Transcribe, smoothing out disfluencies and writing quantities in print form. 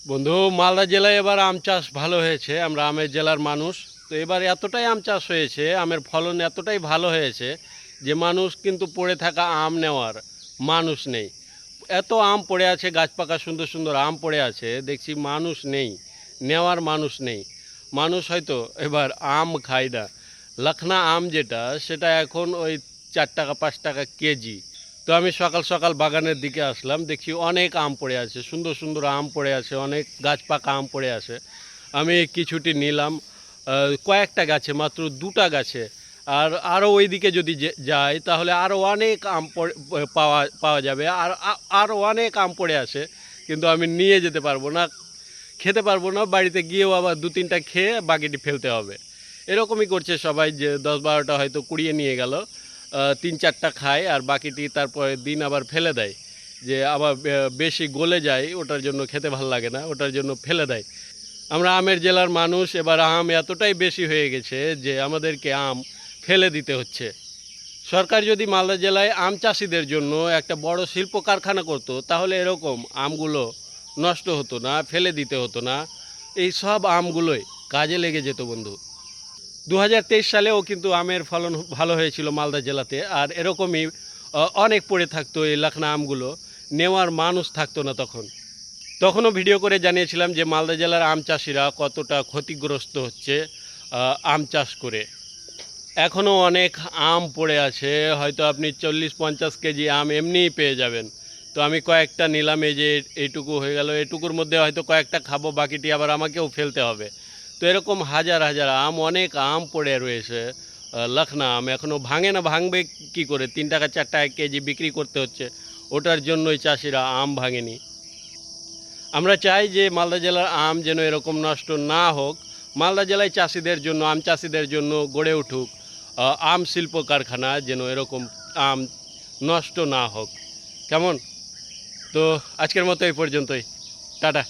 বন্ধু, মালদা জেলায় এবার আম চাষ ভালো হয়েছে। আমরা আমের জেলার মানুষ। তো এবার এতটাই আম চাষ হয়েছে, আমের ফলন এতটাই ভালো হয়েছে যে মানুষ কিন্তু পড়ে থাকা আম নেওয়ার মানুষ নেই। এত আম পড়ে আছে, গাছ পাকা সুন্দর সুন্দর আম পড়ে আছে, দেখছি মানুষ নেই, নেওয়ার মানুষ নেই। মানুষ হয়তো এবার আম খায় না। লখনা আম যেটা, সেটা এখন ওই 4 টাকা 5 টাকা কেজি। তো আমি সকাল সকাল বাগানের দিকে আসলাম, দেখি অনেক আম পড়ে আছে, সুন্দর সুন্দর আম পড়ে আছে, অনেক গাছ পাকা আম পড়ে আছে। আমি কিছুটি নিলাম, কয়েকটা গাছে, মাত্র 2টা গাছে। আর আরও ওই দিকে যদি যাই তাহলে আরও অনেক আম পাওয়া পাওয়া যাবে। আর আরও অনেক আম পড়ে আছে, কিন্তু আমি নিয়ে যেতে পারবো না, খেতে পারবো না। বাড়িতে গিয়েও আবার 2-3টা খেয়ে বাকিটি ফেলতে হবে। এরকমই করছে সবাই, যে 10-12টা হয়তো কুড়িয়ে নিয়ে গেল, 3-4টা খায় আর বাকিটি তারপরের দিন আবার ফেলে দেয়। যে আবার বেশি গলে যায়, ওটার জন্য খেতে ভালো লাগে না, ওটার জন্য ফেলে দেয়। আমরা আমের জেলার মানুষ, এবার আম এতটাই বেশি হয়ে গেছে যে আমাদেরকে আম ফেলে দিতে হচ্ছে। সরকার যদি মালদা জেলায় আম চাষিদের জন্য একটা বড় শিল্প কারখানা করত, তাহলে এরকম আমগুলো নষ্ট হতো না, ফেলে দিতে হতো না। এই সব আমগুলোই কাজে লেগে যেত বন্ধু। 2023 সালেও কিন্তু আমের ফলন ভালো হয়েছিল মালদা জেলাতে, আর এরকমই অনেক পড়ে থাকতো এই লখনা আমগুলো, নেওয়ার মানুষ থাকতো না তখন। তখনও ভিডিও করে জানিয়েছিলাম যে মালদা জেলার আম চাষিরা কতটা ক্ষতিগ্রস্ত হচ্ছে আম চাষ করে। এখনও অনেক আম পড়ে আছে, হয়তো আপনি 40-50 কেজি আম এমনিই পেয়ে যাবেন। তো আমি কয়েকটা নিলাম, এই যে এইটুকু হয়ে গেল, এটুকুর মধ্যে হয়তো কয়েকটা খাবো, বাকিটি আবার আমাকেও ফেলতে হবে। তো এরকম হাজার হাজার আম, অনেক আম পড়ে রয়েছে। লখনা আম এখনও ভাঙে না, ভাঙবে কি করে? 3 টাকা 4 টাকা কেজি বিক্রি করতে হচ্ছে, ওটার জন্যই চাষিরা আম ভাঙেনি। আমরা চাই যে মালদা জেলার আম যেন এরকম নষ্ট না হোক। মালদা জেলায় চাষিদের জন্য, আম চাষিদের জন্য গড়ে উঠুক আম শিল্প কারখানা, যেন এরকম আম নষ্ট না হোক। কেমন? তো আজকের মতো এই পর্যন্তই। টাটা।